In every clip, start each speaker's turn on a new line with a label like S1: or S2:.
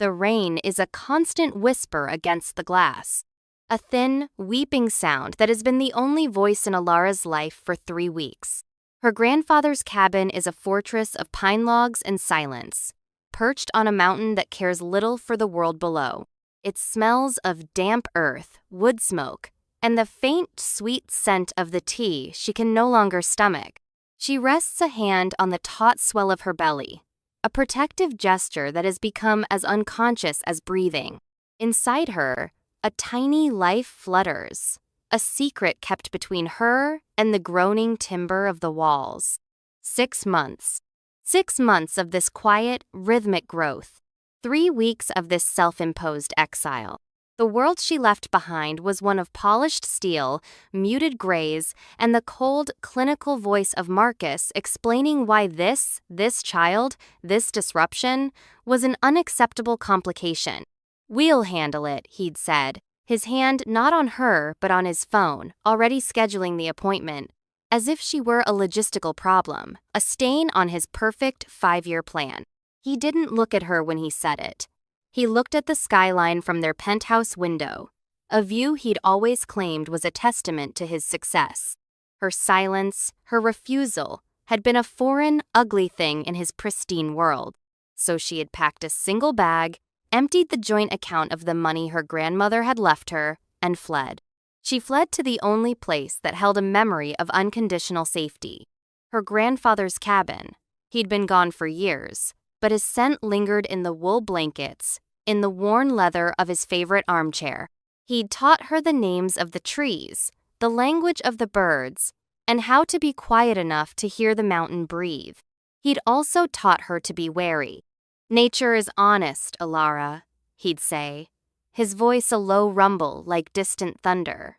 S1: The rain is a constant whisper against the glass, a thin, weeping sound that has been the only voice in Alara's life for 3 weeks. Her grandfather's cabin is a fortress of pine logs and silence, perched on a mountain that cares little for the world below. It smells of damp earth, wood smoke, and the faint, sweet scent of the tea she can no longer stomach. She rests a hand on the taut swell of her belly, a protective gesture that has become as unconscious as breathing. Inside her, a tiny life flutters, a secret kept between her and the groaning timber of the walls. 6 months. 6 months of this quiet, rhythmic growth. 3 weeks of this self-imposed exile. The world she left behind was one of polished steel, muted grays, and the cold, clinical voice of Marcus explaining why this child, this disruption, was an unacceptable complication. "We'll handle it," he'd said, his hand not on her but on his phone, already scheduling the appointment, as if she were a logistical problem, a stain on his perfect 5-year plan. He didn't look at her when he said it. He looked at the skyline from their penthouse window, a view he'd always claimed was a testament to his success. Her silence, her refusal, had been a foreign, ugly thing in his pristine world. So she had packed a single bag, emptied the joint account of the money her grandmother had left her, and fled. She fled to the only place that held a memory of unconditional safety. Her grandfather's cabin. He'd been gone for years, but his scent lingered in the wool blankets, in the worn leather of his favorite armchair. He'd taught her the names of the trees, the language of the birds, and how to be quiet enough to hear the mountain breathe. He'd also taught her to be wary. "Nature is honest, Alara," he'd say, his voice a low rumble like distant thunder.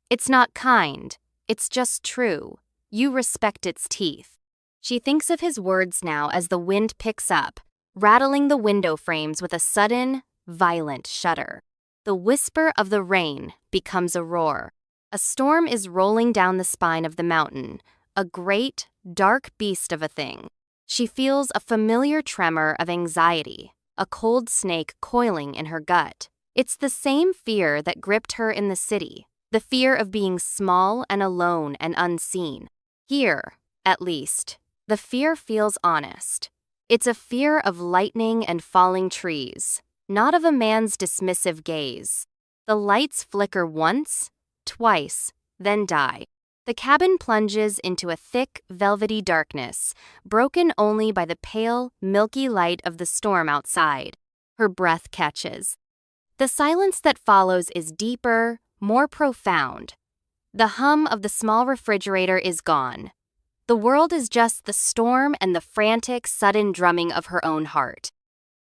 S1: "It's not kind, it's just true. You respect its teeth." She thinks of his words now as the wind picks up, rattling the window frames with a sudden, violent shudder. The whisper of the rain becomes a roar. A storm is rolling down the spine of the mountain, a great, dark beast of a thing. She feels a familiar tremor of anxiety, a cold snake coiling in her gut. It's the same fear that gripped her in the city, the fear of being small and alone and unseen. Here, at least, the fear feels honest. It's a fear of lightning and falling trees, not of a man's dismissive gaze. The lights flicker once, twice, then die. The cabin plunges into a thick, velvety darkness, broken only by the pale, milky light of the storm outside. Her breath catches. The silence that follows is deeper, more profound. The hum of the small refrigerator is gone. The world is just the storm and the frantic, sudden drumming of her own heart.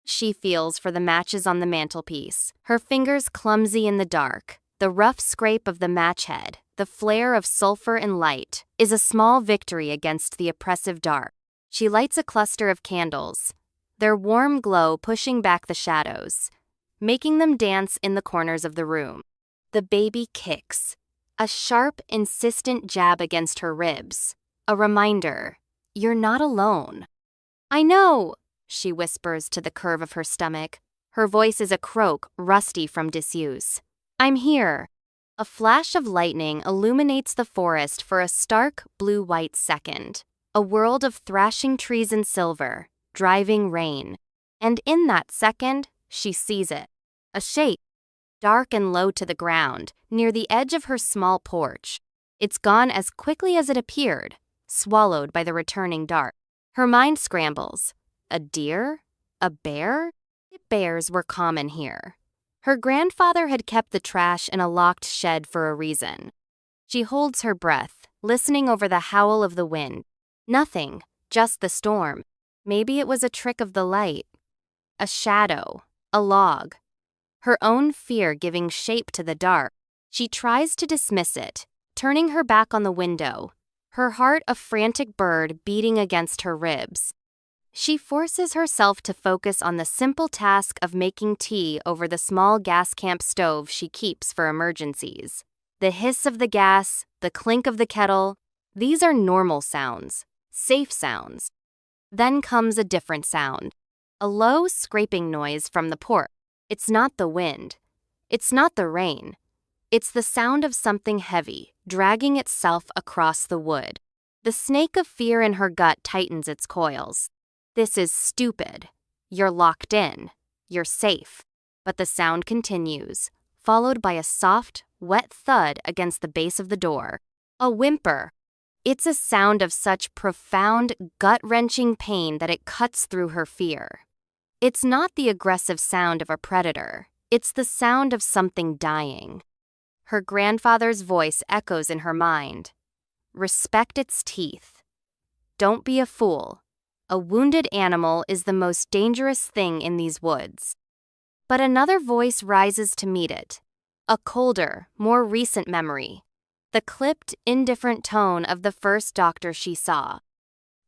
S1: She feels for the matches on the mantelpiece, her fingers clumsy in the dark. The rough scrape of the match head, the flare of sulfur and light, is a small victory against the oppressive dark. She lights a cluster of candles, their warm glow pushing back the shadows, making them dance in the corners of the room. The baby kicks, a sharp, insistent jab against her ribs. A reminder, you're not alone. "I know," she whispers to the curve of her stomach. Her voice is a croak, rusty from disuse. "I'm here." A flash of lightning illuminates the forest for a stark, blue-white second. A world of thrashing trees and silver, driving rain. And in that second, she sees it. A shape, dark and low to the ground, near the edge of her small porch. It's gone as quickly as it appeared, swallowed by the returning dark. Her mind scrambles. A deer? A bear? Bears were common here. Her grandfather had kept the trash in a locked shed for a reason. She holds her breath, listening over the howl of the wind. Nothing, just the storm. Maybe it was a trick of the light. A shadow, a log. Her own fear giving shape to the dark. She tries to dismiss it, turning her back on the window, her heart a frantic bird beating against her ribs. She forces herself to focus on the simple task of making tea over the small gas camp stove she keeps for emergencies. The hiss of the gas, the clink of the kettle, these are normal sounds, safe sounds. Then comes a different sound. A low, scraping noise from the porch. It's not the wind. It's not the rain. It's the sound of something heavy, dragging itself across the wood. The snake of fear in her gut tightens its coils. This is stupid. You're locked in. You're safe. But the sound continues, followed by a soft, wet thud against the base of the door. A whimper. It's a sound of such profound, gut-wrenching pain that it cuts through her fear. It's not the aggressive sound of a predator. It's the sound of something dying. Her grandfather's voice echoes in her mind. Respect its teeth. Don't be a fool. A wounded animal is the most dangerous thing in these woods. But another voice rises to meet it. A colder, more recent memory. The clipped, indifferent tone of the first doctor she saw.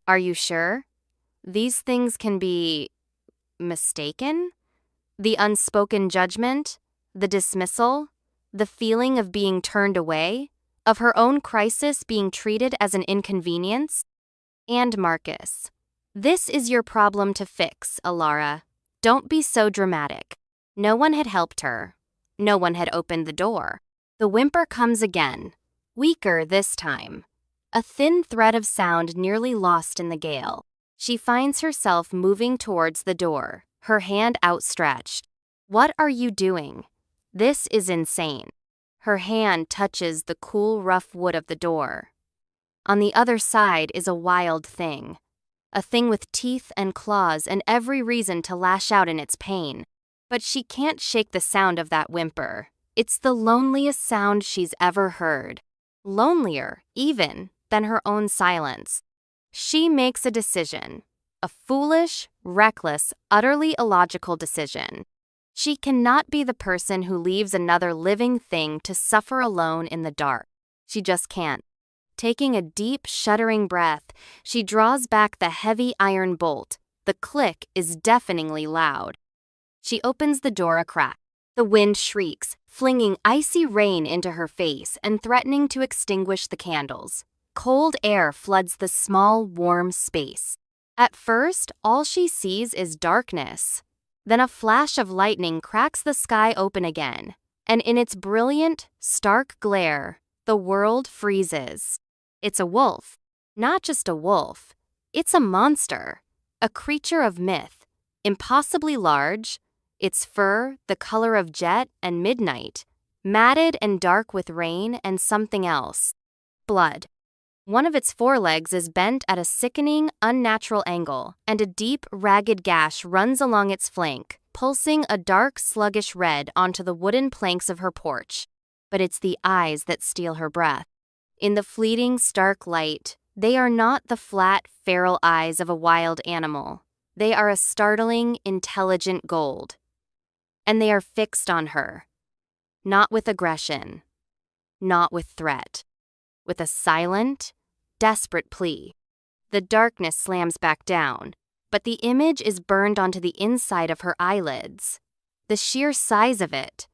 S1: Are you sure? These things can be mistaken? The unspoken judgment, the dismissal, the feeling of being turned away, of her own crisis being treated as an inconvenience? And Marcus. This is your problem to fix, Alara. Don't be so dramatic. No one had helped her. No one had opened the door. The whimper comes again, weaker this time. A thin thread of sound nearly lost in the gale. She finds herself moving towards the door, her hand outstretched. What are you doing? This is insane. Her hand touches the cool, rough wood of the door. On the other side is a wild thing. A thing with teeth and claws and every reason to lash out in its pain. But she can't shake the sound of that whimper. It's the loneliest sound she's ever heard. Lonelier, even, than her own silence. She makes a decision. A foolish, reckless, utterly illogical decision. She cannot be the person who leaves another living thing to suffer alone in the dark. She just can't. Taking a deep, shuddering breath, she draws back the heavy iron bolt. The click is deafeningly loud. She opens the door a crack. The wind shrieks, flinging icy rain into her face and threatening to extinguish the candles. Cold air floods the small, warm space. At first, all she sees is darkness. Then a flash of lightning cracks the sky open again, and in its brilliant, stark glare, the world freezes. It's a wolf. Not just a wolf. It's a monster. A creature of myth. Impossibly large. Its fur, the color of jet and midnight. Matted and dark with rain and something else. Blood. One of its forelegs is bent at a sickening, unnatural angle, and a deep, ragged gash runs along its flank, pulsing a dark, sluggish red onto the wooden planks of her porch. But it's the eyes that steal her breath. In the fleeting, stark light, they are not the flat, feral eyes of a wild animal. They are a startling, intelligent gold. And they are fixed on her. Not with aggression. Not with threat. With a silent, desperate plea. The darkness slams back down, but the image is burned onto the inside of her eyelids. The sheer size of it.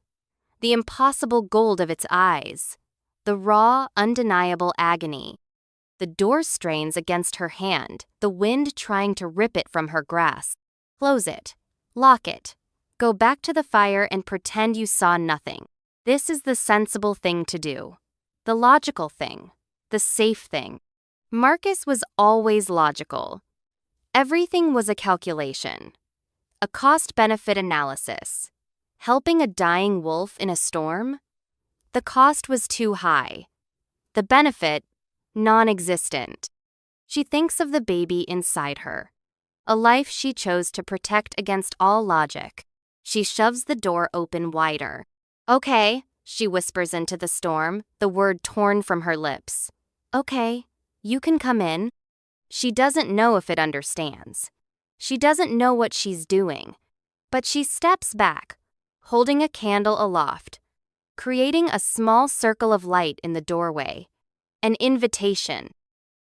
S1: The impossible gold of its eyes. The raw, undeniable agony. The door strains against her hand, the wind trying to rip it from her grasp. Close it. Lock it. Go back to the fire and pretend you saw nothing. This is the sensible thing to do. The logical thing. The safe thing. Marcus was always logical. Everything was a calculation. A cost-benefit analysis. Helping a dying wolf in a storm? The cost was too high. The benefit, non-existent. She thinks of the baby inside her. A life she chose to protect against all logic. She shoves the door open wider. Okay, she whispers into the storm, the word torn from her lips. Okay, you can come in. She doesn't know if it understands. She doesn't know what she's doing. But she steps back, holding a candle aloft, creating a small circle of light in the doorway. An invitation.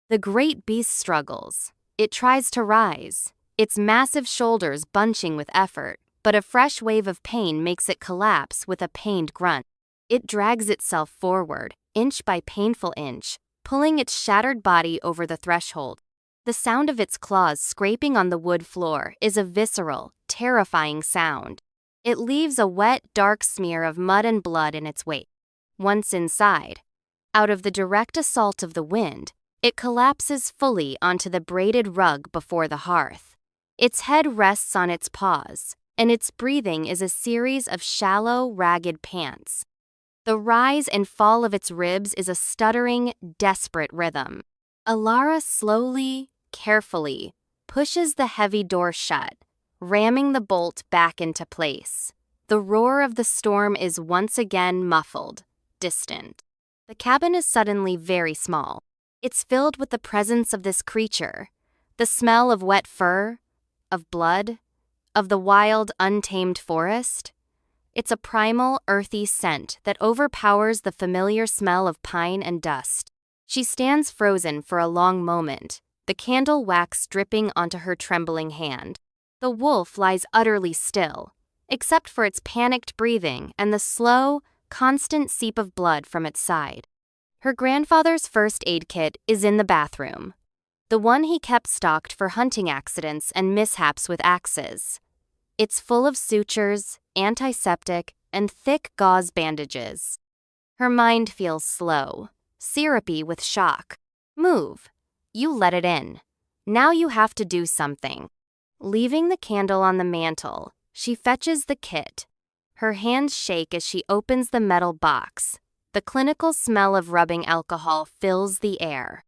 S1: The great beast struggles. It tries to rise, its massive shoulders bunching with effort, but a fresh wave of pain makes it collapse with a pained grunt. It drags itself forward, inch by painful inch, pulling its shattered body over the threshold. The sound of its claws scraping on the wood floor is a visceral, terrifying sound. It leaves a wet, dark smear of mud and blood in its wake. Once inside, out of the direct assault of the wind, it collapses fully onto the braided rug before the hearth. Its head rests on its paws, and its breathing is a series of shallow, ragged pants. The rise and fall of its ribs is a stuttering, desperate rhythm. Alara slowly, carefully, pushes the heavy door shut, ramming the bolt back into place. The roar of the storm is once again muffled, distant. The cabin is suddenly very small. It's filled with the presence of this creature, the smell of wet fur, of blood, of the wild, untamed forest. It's a primal, earthy scent that overpowers the familiar smell of pine and dust. She stands frozen for a long moment, the candle wax dripping onto her trembling hand. The wolf lies utterly still, except for its panicked breathing and the slow, constant seep of blood from its side. Her grandfather's first aid kit is in the bathroom, the one he kept stocked for hunting accidents and mishaps with axes. It's full of sutures, antiseptic, and thick gauze bandages. Her mind feels slow, syrupy with shock. Move. You let it in. Now you have to do something. Leaving the candle on the mantel, she fetches the kit. Her hands shake as she opens the metal box. The clinical smell of rubbing alcohol fills the air.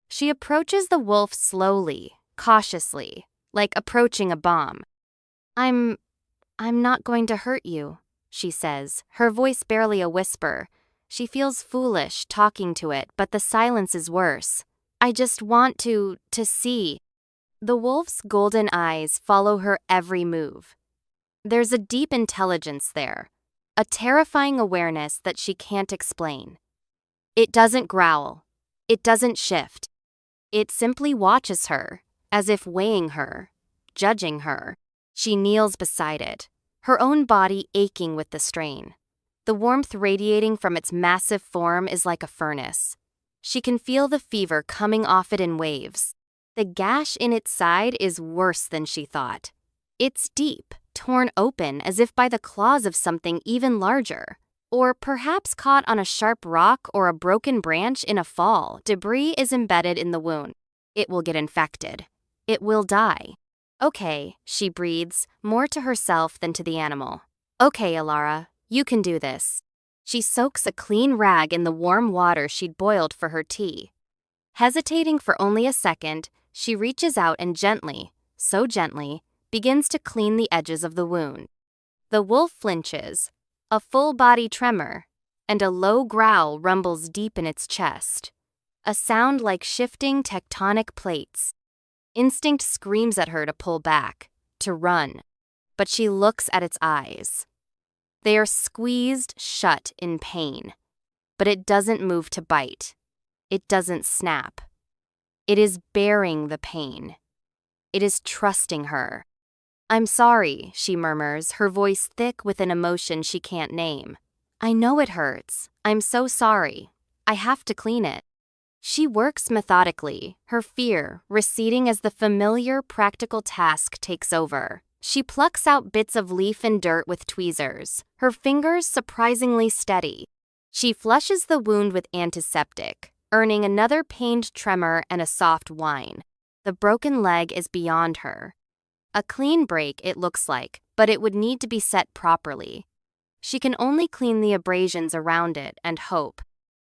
S1: She approaches the wolf slowly, cautiously, like approaching a bomb. I'm not going to hurt you, she says, her voice barely a whisper. She feels foolish talking to it, but the silence is worse. I just want to see. The wolf's golden eyes follow her every move. There's a deep intelligence there, a terrifying awareness that she can't explain. It doesn't growl. It doesn't shift. It simply watches her, as if weighing her, judging her. She kneels beside it, her own body aching with the strain. The warmth radiating from its massive form is like a furnace. She can feel the fever coming off it in waves. The gash in its side is worse than she thought. It's deep, torn open as if by the claws of something even larger. Or perhaps caught on a sharp rock or a broken branch in a fall. Debris is embedded in the wound. It will get infected. It will die. Okay, she breathes, more to herself than to the animal. Okay, Alara, you can do this. She soaks a clean rag in the warm water she'd boiled for her tea. Hesitating for only a second, she reaches out and gently, so gently, begins to clean the edges of the wound. The wolf flinches, a full-body tremor, and a low growl rumbles deep in its chest, a sound like shifting tectonic plates. Instinct screams at her to pull back, to run, but she looks at its eyes. They are squeezed shut in pain, but it doesn't move to bite. It doesn't snap. It is bearing the pain. It is trusting her. I'm sorry, she murmurs, her voice thick with an emotion she can't name. I know it hurts. I'm so sorry. I have to clean it. She works methodically, her fear receding as the familiar, practical task takes over. She plucks out bits of leaf and dirt with tweezers, her fingers surprisingly steady. She flushes the wound with antiseptic, earning another pained tremor and a soft whine. The broken leg is beyond her. A clean break, it looks like, but it would need to be set properly. She can only clean the abrasions around it and hope.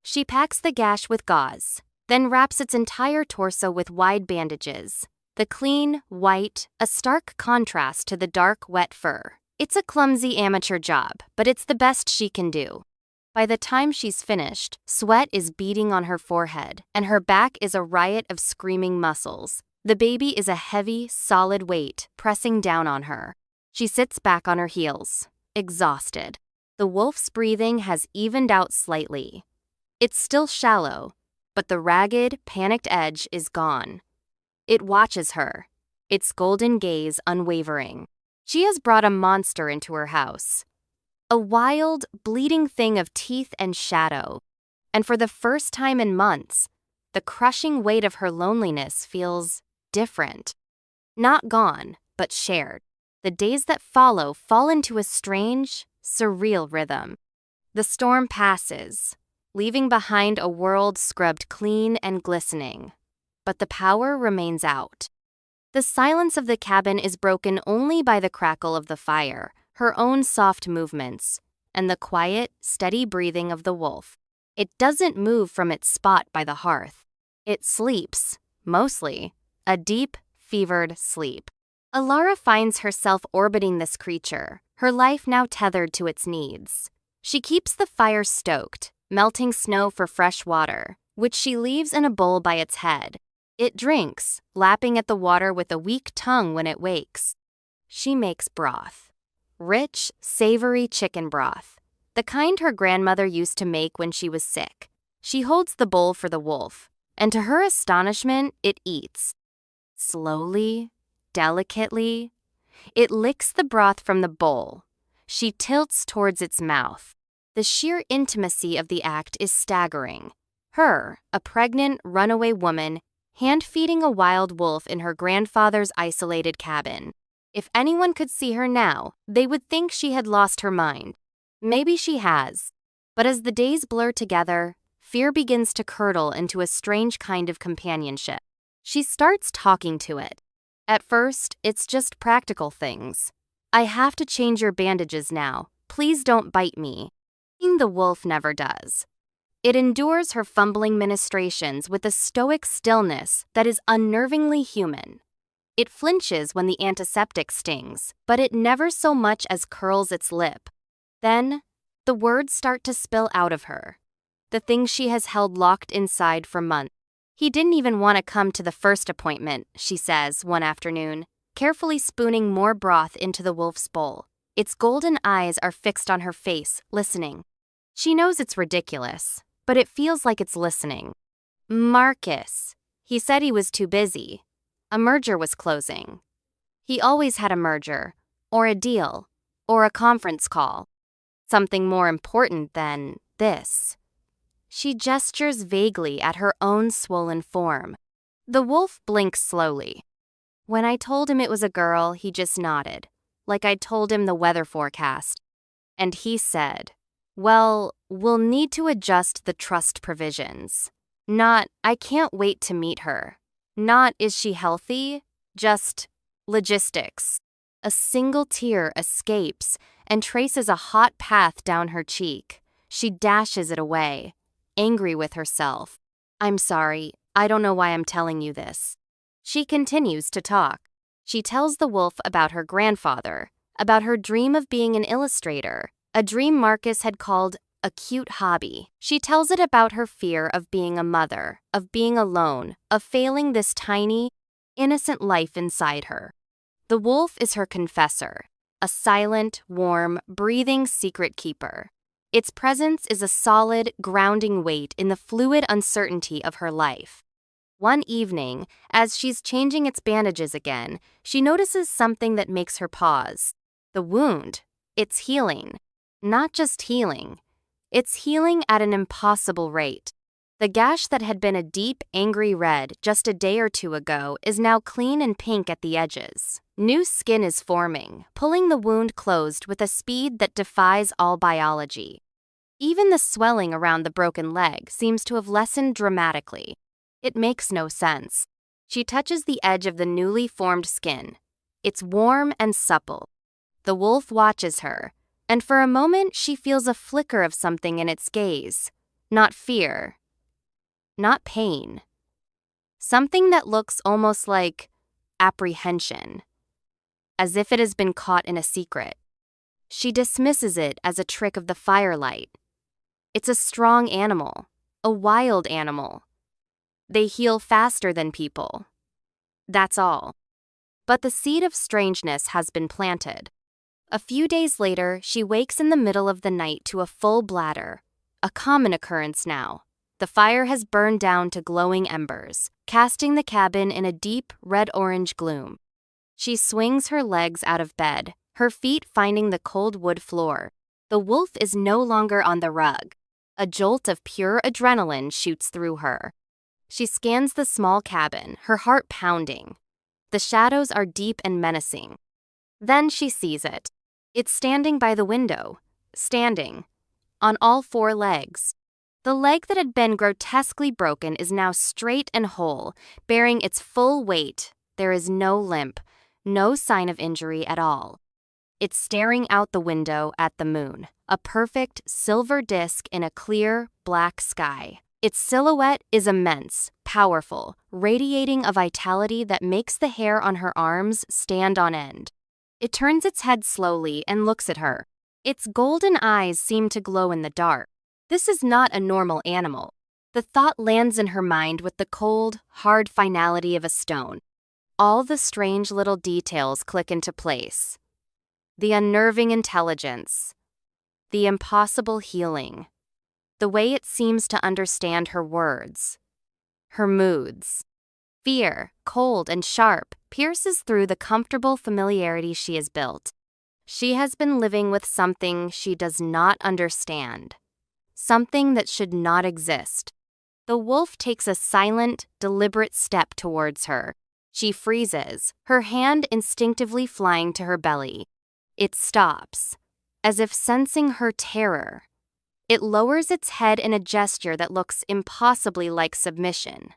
S1: She packs the gash with gauze, then wraps its entire torso with wide bandages. The clean, white, a stark contrast to the dark, wet fur. It's a clumsy amateur job, but it's the best she can do. By the time she's finished, sweat is beading on her forehead, and her back is a riot of screaming muscles. The baby is a heavy, solid weight pressing down on her. She sits back on her heels, exhausted. The wolf's breathing has evened out slightly. It's still shallow, but the ragged, panicked edge is gone. It watches her, its golden gaze unwavering. She has brought a monster into her house. A wild, bleeding thing of teeth and shadow. And for the first time in months, The crushing weight of her loneliness feels different. Not gone, but shared. The days that follow fall into a strange, surreal rhythm. The storm passes, leaving behind a world scrubbed clean and glistening. But the power remains out. The silence of the cabin is broken only by the crackle of the fire, her own soft movements, and the quiet, steady breathing of the wolf. It doesn't move from its spot by the hearth. It sleeps, mostly, a deep, fevered sleep. Alara finds herself orbiting this creature, her life now tethered to its needs. She keeps the fire stoked, melting snow for fresh water, which she leaves in a bowl by its head. It drinks, lapping at the water with a weak tongue when it wakes. She makes broth. Rich, savory chicken broth, the kind her grandmother used to make when she was sick. She holds the bowl for the wolf, and to her astonishment, it eats. Slowly, delicately, it licks the broth from the bowl. She tilts towards its mouth. The sheer intimacy of the act is staggering. Her, a pregnant, runaway woman, hand-feeding a wild wolf in her grandfather's isolated cabin. If anyone could see her now, they would think she had lost her mind. Maybe she has. But as the days blur together, fear begins to curdle into a strange kind of companionship. She starts talking to it. At first, it's just practical things. I have to change your bandages now. Please don't bite me. The wolf never does. It endures her fumbling ministrations with a stoic stillness that is unnervingly human. It flinches when the antiseptic stings, but it never so much as curls its lip. Then, the words start to spill out of her. The things she has held locked inside for months. He didn't even want to come to the first appointment, she says one afternoon, carefully spooning more broth into the wolf's bowl. Its golden eyes are fixed on her face, listening. She knows it's ridiculous, but it feels like it's listening. Marcus. He said he was too busy. A merger was closing. He always had a merger, or a deal, or a conference call. Something more important than this. She gestures vaguely at her own swollen form. The wolf blinks slowly. When I told him it was a girl, he just nodded, like I'd told him the weather forecast. And he said, well, we'll need to adjust the trust provisions. Not, I can't wait to meet her. Not, is she healthy? Just logistics. A single tear escapes and traces a hot path down her cheek. She dashes it away, angry with herself. I'm sorry, I don't know why I'm telling you this. She continues to talk. She tells the wolf about her grandfather, about her dream of being an illustrator, a dream Marcus had called a cute hobby. She tells it about her fear of being a mother, of being alone, of failing this tiny, innocent life inside her. The wolf is her confessor, a silent, warm, breathing secret keeper. Its presence is a solid, grounding weight in the fluid uncertainty of her life. One evening, as she's changing its bandages again, she notices something that makes her pause. The wound. It's healing. Not just healing. It's healing at an impossible rate. The gash that had been a deep, angry red just a day or two ago is now clean and pink at the edges. New skin is forming, pulling the wound closed with a speed that defies all biology. Even the swelling around the broken leg seems to have lessened dramatically. It makes no sense. She touches the edge of the newly formed skin. It's warm and supple. The wolf watches her, and for a moment she feels a flicker of something in its gaze. Not fear. Not pain. Something that looks almost like apprehension. As if it has been caught in a secret. She dismisses it as a trick of the firelight. It's a strong animal, a wild animal. They heal faster than people. That's all. But the seed of strangeness has been planted. A few days later, she wakes in the middle of the night to a full bladder, a common occurrence now. The fire has burned down to glowing embers, casting the cabin in a deep red-orange gloom. She swings her legs out of bed, her feet finding the cold wood floor. The wolf is no longer on the rug. A jolt of pure adrenaline shoots through her. She scans the small cabin, her heart pounding. The shadows are deep and menacing. Then she sees it. It's standing by the window, standing, on all four legs. The leg that had been grotesquely broken is now straight and whole, bearing its full weight. There is no limp, no sign of injury at all. It's staring out the window at the moon, a perfect silver disk in a clear, black sky. Its silhouette is immense, powerful, radiating a vitality that makes the hair on her arms stand on end. It turns its head slowly and looks at her. Its golden eyes seem to glow in the dark. This is not a normal animal. The thought lands in her mind with the cold, hard finality of a stone. All the strange little details click into place. The unnerving intelligence. The impossible healing. The way it seems to understand her words. Her moods. Fear, cold and sharp, pierces through the comfortable familiarity she has built. She has been living with something she does not understand. Something that should not exist. The wolf takes a silent, deliberate step towards her. She freezes, her hand instinctively flying to her belly. It stops, as if sensing her terror. It lowers its head in a gesture that looks impossibly like submission.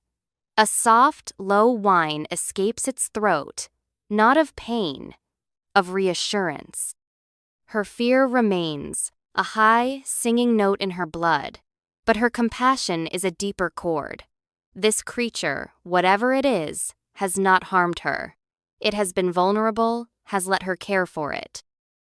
S1: A soft, low whine escapes its throat, not of pain, of reassurance. Her fear remains, a high, singing note in her blood, but her compassion is a deeper chord. This creature, whatever it is, has not harmed her. It has been vulnerable, has let her care for it.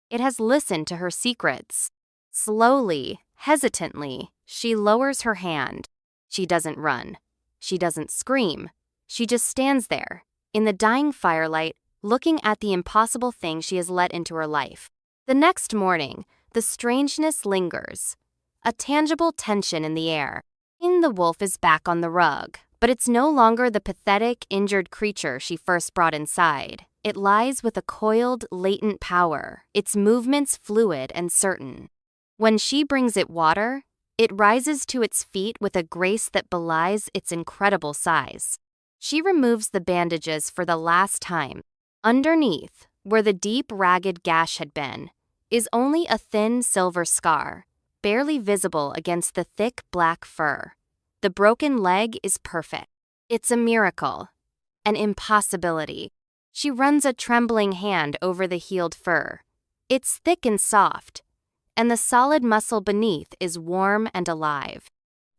S1: It has listened to her secrets. Slowly, hesitantly, she lowers her hand. She doesn't run. She doesn't scream. She just stands there, in the dying firelight, looking at the impossible thing she has let into her life. The next morning, the strangeness lingers, a tangible tension in the air. The wolf is back on the rug, but it's no longer the pathetic, injured creature she first brought inside. It lies with a coiled, latent power, its movements fluid and certain. When she brings it water, it rises to its feet with a grace that belies its incredible size. She removes the bandages for the last time. Underneath, where the deep, ragged gash had been, is only a thin silver scar, barely visible against the thick black fur. The broken leg is perfect. It's a miracle, an impossibility. She runs a trembling hand over the healed fur. It's thick and soft, and the solid muscle beneath is warm and alive.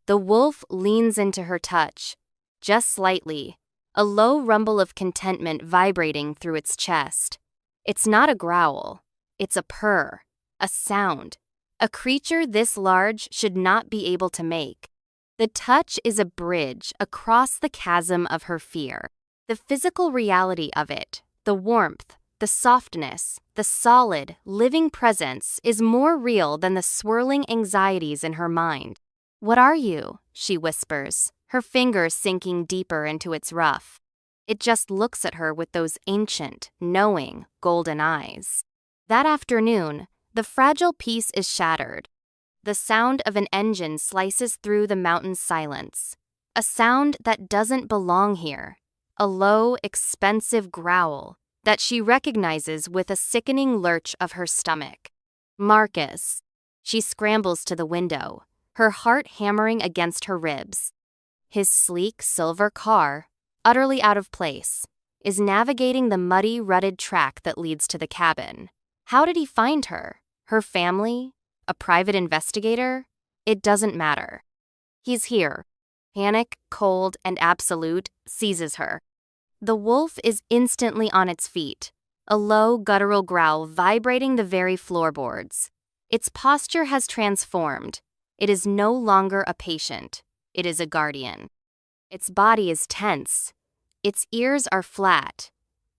S1: The wolf leans into her touch, just slightly, a low rumble of contentment vibrating through its chest. It's not a growl, it's a purr, a sound. A creature this large should not be able to make. The touch is a bridge across the chasm of her fear. The physical reality of it, the warmth, the softness, the solid, living presence is more real than the swirling anxieties in her mind. "What are you?" she whispers, her fingers sinking deeper into its ruff. It just looks at her with those ancient, knowing, golden eyes. That afternoon, the fragile peace is shattered. The sound of an engine slices through the mountain's silence. A sound that doesn't belong here. A low, expensive growl that she recognizes with a sickening lurch of her stomach. Marcus. She scrambles to the window, her heart hammering against her ribs. His sleek silver car, utterly out of place, is navigating the muddy, rutted track that leads to the cabin. How did he find her? Her family? A private investigator? It doesn't matter. He's here. Panic, cold, and absolute, seizes her. The wolf is instantly on its feet, a low, guttural growl vibrating the very floorboards. Its posture has transformed. It is no longer a patient. It is a guardian. Its body is tense. Its ears are flat,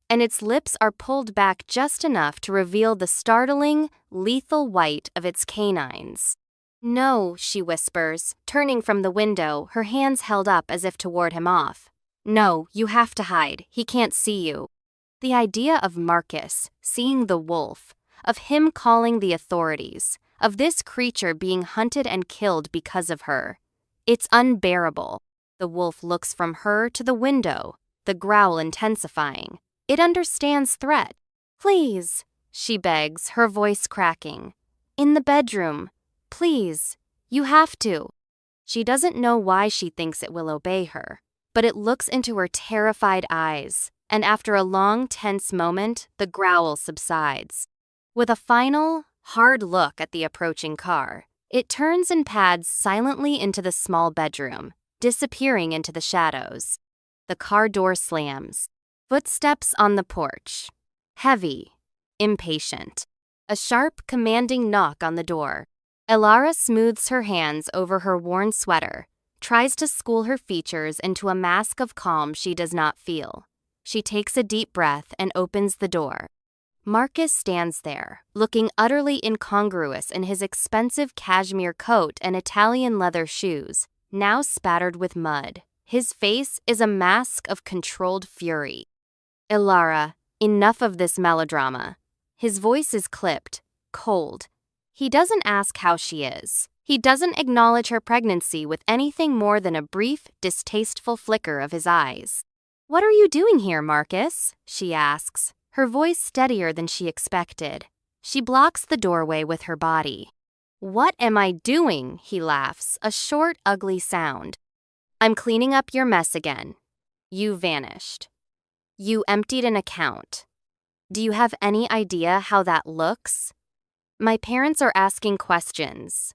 S1: and its lips are pulled back just enough to reveal the startling, lethal white of its canines. "No," she whispers, turning from the window, her hands held up as if to ward him off. "No, you have to hide. He can't see you." The idea of Marcus seeing the wolf, of him calling the authorities, of this creature being hunted and killed because of her, it's unbearable. The wolf looks from her to the window, the growl intensifying. It understands threat. "Please," she begs, her voice cracking. "In the bedroom. Please. You have to." She doesn't know why she thinks it will obey her, but it looks into her terrified eyes, and after a long, tense moment, the growl subsides. With a final, hard look at the approaching car, it turns and pads silently into the small bedroom, disappearing into the shadows. The car door slams. Footsteps on the porch. Heavy, impatient. A sharp, commanding knock on the door. Elara smooths her hands over her worn sweater, tries to school her features into a mask of calm she does not feel. She takes a deep breath and opens the door. Marcus stands there, looking utterly incongruous in his expensive cashmere coat and Italian leather shoes, now spattered with mud. His face is a mask of controlled fury. "Elara, enough of this melodrama." His voice is clipped, cold. He doesn't ask how she is. He doesn't acknowledge her pregnancy with anything more than a brief, distasteful flicker of his eyes. "What are you doing here, Marcus?" she asks, her voice steadier than she expected. She blocks the doorway with her body. "What am I doing?" he laughs, a short, ugly sound. "I'm cleaning up your mess again. You vanished. You emptied an account. Do you have any idea how that looks? My parents are asking questions.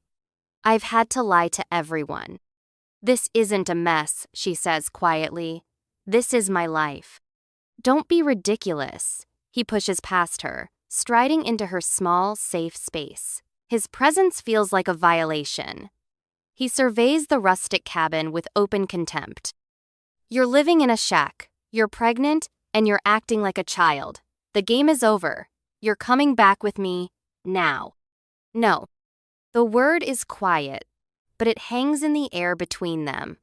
S1: I've had to lie to everyone. This isn't a mess," she says quietly. "This is my life." "Don't be ridiculous." He pushes past her, striding into her small, safe space. His presence feels like a violation. He surveys the rustic cabin with open contempt. "You're living in a shack, you're pregnant, and you're acting like a child. The game is over. You're coming back with me, now." "No." The word is quiet, but it hangs in the air between them,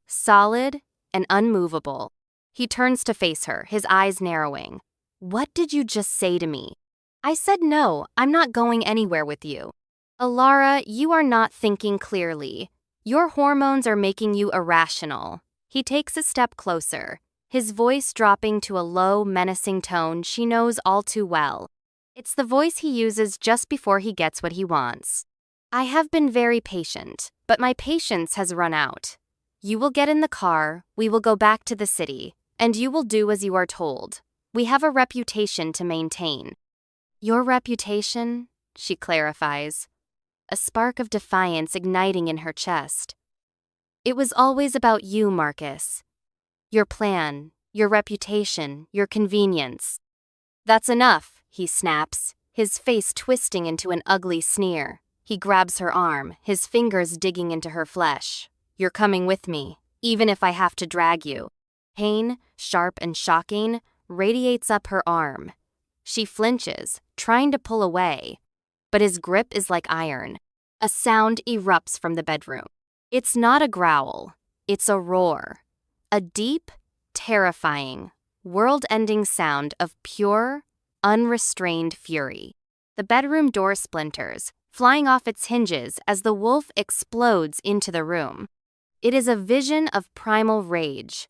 S1: solid and unmovable. He turns to face her, his eyes narrowing. "What did you just say to me?" "I said no, I'm not going anywhere with you." "Elara, you are not thinking clearly. Your hormones are making you irrational." He takes a step closer, his voice dropping to a low, menacing tone she knows all too well. It's the voice he uses just before he gets what he wants. "I have been very patient, but my patience has run out. You will get in the car, we will go back to the city, and you will do as you are told. We have a reputation to maintain." "Your reputation?" she clarifies, a spark of defiance igniting in her chest. "It was always about you, Marcus. Your plan, your reputation, your convenience." "That's enough," he snaps, his face twisting into an ugly sneer. He grabs her arm, his fingers digging into her flesh. "You're coming with me, even if I have to drag you." Pain, sharp and shocking, radiates up her arm. She flinches, trying to pull away, but his grip is like iron. A sound erupts from the bedroom. It's not a growl, it's a roar. A deep, terrifying, world-ending sound of pure, unrestrained fury. The bedroom door splinters, flying off its hinges as the wolf explodes into the room. It is a vision of primal rage,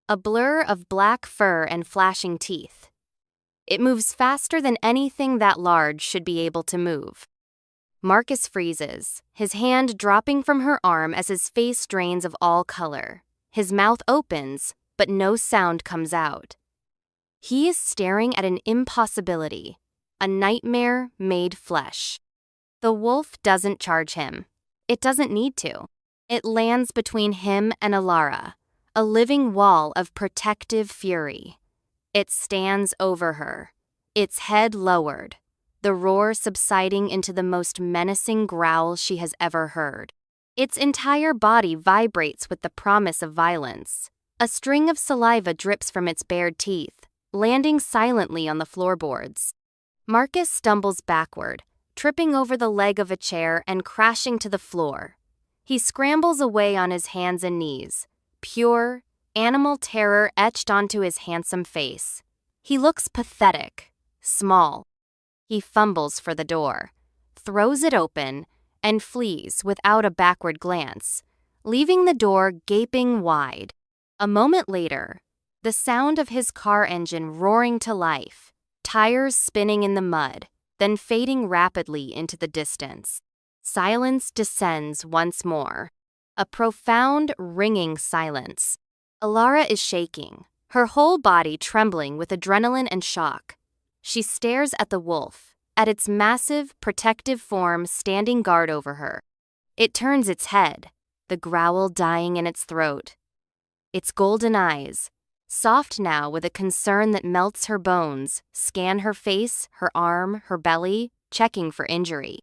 S1: a blur of black fur and flashing teeth. It moves faster than anything that large should be able to move. Marcus freezes, his hand dropping from her arm as his face drains of all color. His mouth opens, but no sound comes out. He is staring at an impossibility, a nightmare made flesh. The wolf doesn't charge him. It doesn't need to. It lands between him and Elara, a living wall of protective fury. It stands over her, its head lowered, the roar subsiding into the most menacing growl she has ever heard. Its entire body vibrates with the promise of violence. A string of saliva drips from its bared teeth, landing silently on the floorboards. Marcus stumbles backward, tripping over the leg of a chair and crashing to the floor. He scrambles away on his hands and knees, pure, animal terror etched onto his handsome face. He looks pathetic, small. He fumbles for the door, throws it open, and flees without a backward glance, leaving the door gaping wide. A moment later, the sound of his car engine roaring to life, tires spinning in the mud, then fading rapidly into the distance. Silence descends once more. A profound, ringing silence. Alara is shaking, her whole body trembling with adrenaline and shock. She stares at the wolf, at its massive, protective form standing guard over her. It turns its head, the growl dying in its throat. Its golden eyes, soft now with a concern that melts her bones, scan her face, her arm, her belly, checking for injury.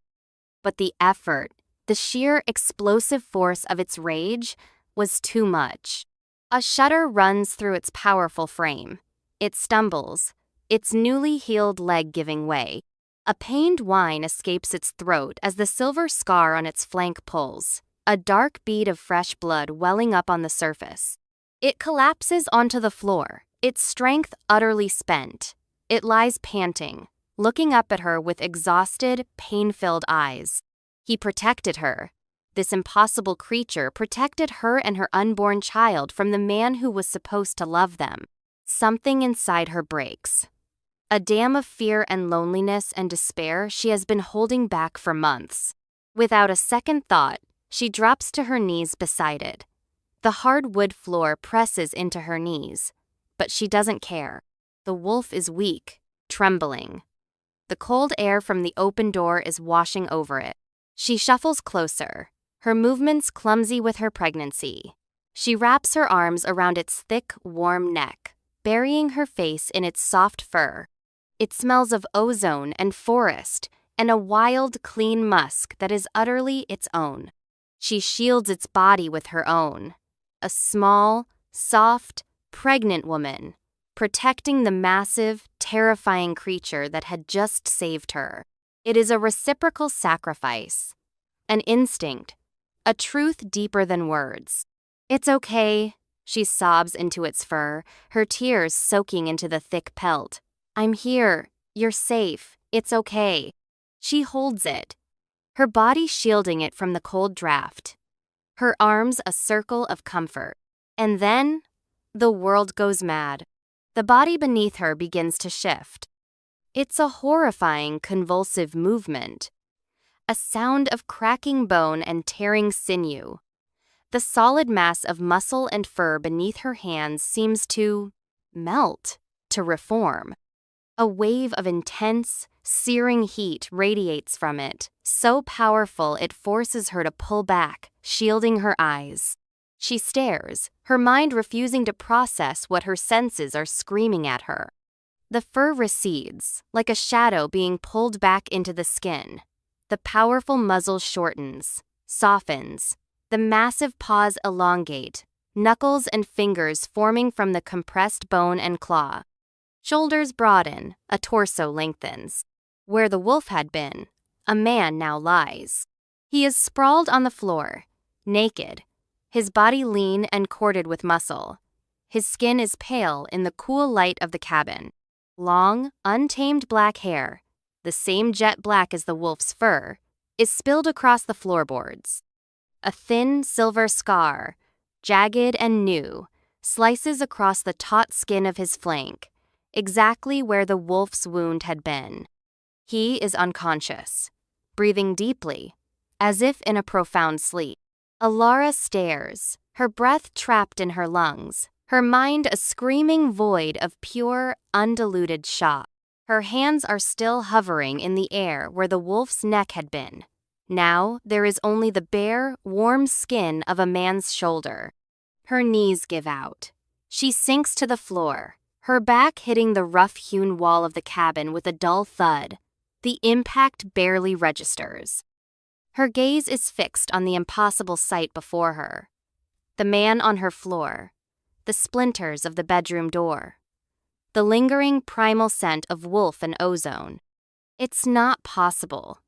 S1: But the effort, the sheer explosive force of its rage, was too much. A shudder runs through its powerful frame. It stumbles, its newly healed leg giving way. A pained whine escapes its throat as the silver scar on its flank pulls, a dark bead of fresh blood welling up on the surface. It collapses onto the floor, its strength utterly spent. It lies panting, looking up at her with exhausted, pain-filled eyes. He protected her. This impossible creature protected her and her unborn child from the man who was supposed to love them. Something inside her breaks. A dam of fear and loneliness and despair she has been holding back for months. Without a second thought, she drops to her knees beside it. The hard wood floor presses into her knees, but she doesn't care. The wolf is weak, trembling. The cold air from the open door is washing over it. She shuffles closer, her movements clumsy with her pregnancy. She wraps her arms around its thick, warm neck, burying her face in its soft fur. It smells of ozone and forest and a wild, clean musk that is utterly its own. She shields its body with her own. A small, soft, pregnant woman, protecting the massive, terrifying creature that had just saved her. It is a reciprocal sacrifice, an instinct, a truth deeper than words. "It's okay," she sobs into its fur, her tears soaking into the thick pelt. "I'm here. You're safe. It's okay." She holds it, her body shielding it from the cold draft, her arms a circle of comfort. And then, the world goes mad. The body beneath her begins to shift. It's a horrifying, convulsive movement. A sound of cracking bone and tearing sinew. The solid mass of muscle and fur beneath her hands seems to melt, to reform. A wave of intense, searing heat radiates from it, so powerful it forces her to pull back, shielding her eyes. She stares, her mind refusing to process what her senses are screaming at her. The fur recedes, like a shadow being pulled back into the skin. The powerful muzzle shortens, softens. The massive paws elongate, knuckles and fingers forming from the compressed bone and claw. Shoulders broaden, a torso lengthens. Where the wolf had been, a man now lies. He is sprawled on the floor, naked, his body lean and corded with muscle. His skin is pale in the cool light of the cabin. Long, untamed black hair, the same jet black as the wolf's fur, is spilled across the floorboards. A thin silver scar, jagged and new, slices across the taut skin of his flank, exactly where the wolf's wound had been. He is unconscious, breathing deeply, as if in a profound sleep. Alara stares, her breath trapped in her lungs, her mind a screaming void of pure, undiluted shock. Her hands are still hovering in the air where the wolf's neck had been. Now there is only the bare, warm skin of a man's shoulder. Her knees give out. She sinks to the floor, her back hitting the rough-hewn wall of the cabin with a dull thud. The impact barely registers. Her gaze is fixed on the impossible sight before her. The man on her floor, the splinters of the bedroom door, the lingering primal scent of wolf and ozone. It's not possible.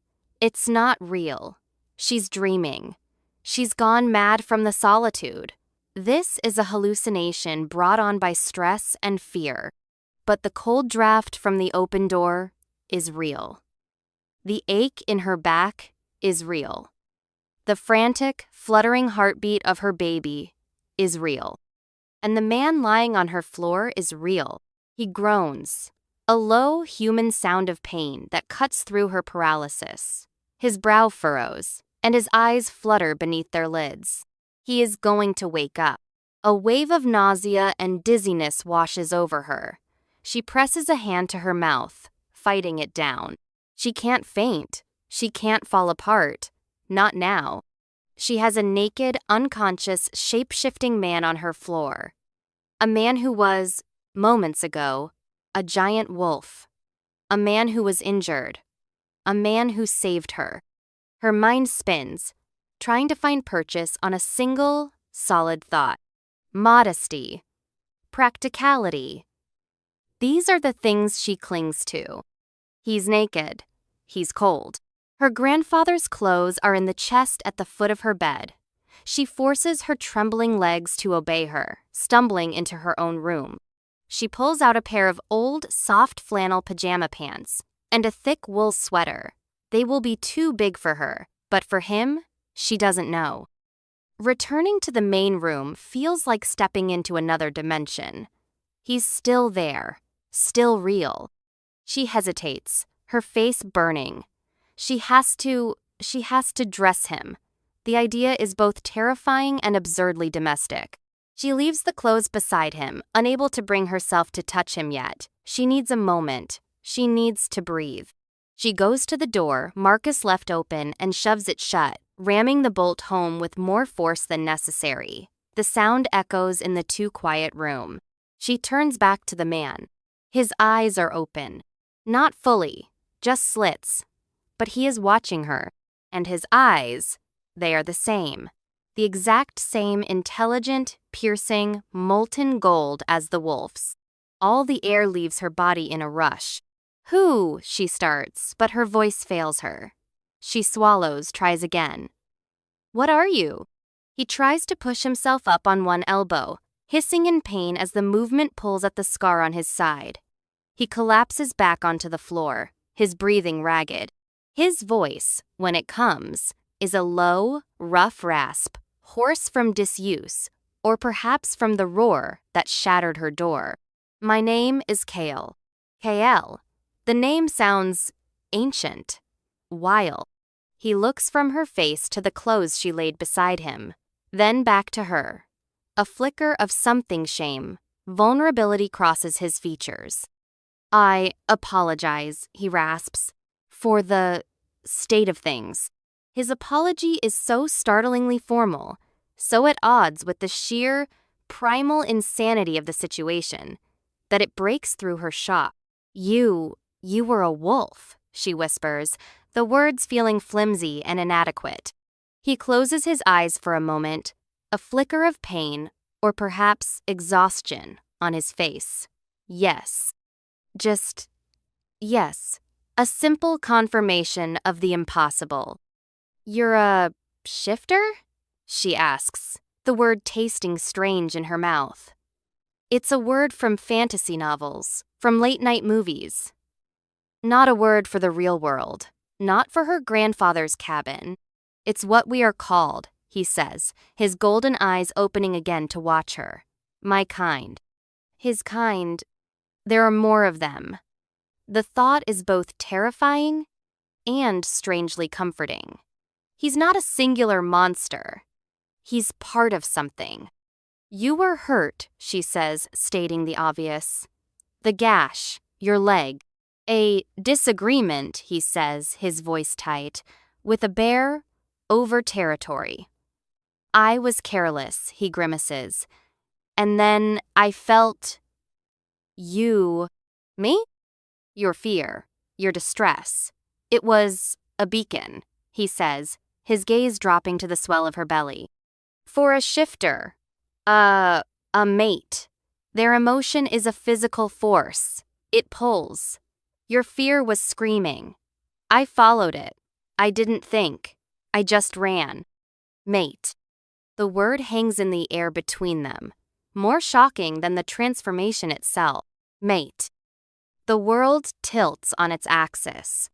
S1: It's not real. She's dreaming. She's gone mad from the solitude. This is a hallucination brought on by stress and fear. But the cold draft from the open door is real. The ache in her back is real. The frantic, fluttering heartbeat of her baby is real. And the man lying on her floor is real. He groans, a low, human sound of pain that cuts through her paralysis. His brow furrows, and his eyes flutter beneath their lids. He is going to wake up. A wave of nausea and dizziness washes over her. She presses a hand to her mouth, fighting it down. She can't faint. She can't fall apart. Not now. She has a naked, unconscious, shape-shifting man on her floor. A man who was, moments ago, a giant wolf. A man who was injured. A man who saved her. Her mind spins, trying to find purchase on a single, solid thought. Modesty. Practicality. These are the things she clings to. He's naked. He's cold. Her grandfather's clothes are in the chest at the foot of her bed. She forces her trembling legs to obey her, stumbling into her own room. She pulls out a pair of old, soft flannel pajama pants and a thick wool sweater. They will be too big for her, but for him, she doesn't know. Returning to the main room feels like stepping into another dimension. He's still there, still real. She hesitates, her face burning. She has to dress him. The idea is both terrifying and absurdly domestic. She leaves the clothes beside him, unable to bring herself to touch him yet. She needs a moment. She needs to breathe. She goes to the door Marcus left open and shoves it shut, ramming the bolt home with more force than necessary. The sound echoes in the too quiet room. She turns back to the man. His eyes are open. Not fully, just slits. But he is watching her, and his eyes, they are the same. The exact same intelligent, piercing, molten gold as the wolf's. All the air leaves her body in a rush. "Who?" she starts, but her voice fails her. She swallows, tries again. "What are you?" He tries to push himself up on one elbow, hissing in pain as the movement pulls at the scar on his side. He collapses back onto the floor, his breathing ragged. His voice, when it comes, is a low, rough rasp, hoarse from disuse, or perhaps from the roar that shattered her door. "My name is Kale." Kale. The name sounds ancient, wild. He looks from her face to the clothes she laid beside him, then back to her. A flicker of something shame, vulnerability crosses his features. "I apologize," he rasps, "for the state of things." His apology is so startlingly formal, so at odds with the sheer, primal insanity of the situation, that it breaks through her shock. You were a wolf," she whispers, the words feeling flimsy and inadequate. He closes his eyes for a moment, a flicker of pain, or perhaps exhaustion, on his face. Yes. Just, yes. A simple confirmation of the impossible. "You're a shifter?" she asks, the word tasting strange in her mouth. It's a word from fantasy novels, from late-night movies. Not a word for the real world, not for her grandfather's cabin. "It's what we are called," he says, his golden eyes opening again to watch her. "My kind." His kind. There are more of them. The thought is both terrifying and strangely comforting. He's not a singular monster. He's part of something. "You were hurt," she says, stating the obvious. "The gash, your leg." "A disagreement," he says, his voice tight, "with a bear over territory." "I was careless," he grimaces. "And then I felt you." "Me?" "Your fear, your distress. It was a beacon," he says, his gaze dropping to the swell of her belly. "For a shifter, a mate. Their emotion is a physical force. It pulls. Your fear was screaming. I followed it. I didn't think. I just ran. Mate." The word hangs in the air between them, more shocking than the transformation itself. Mate. The world tilts on its axis.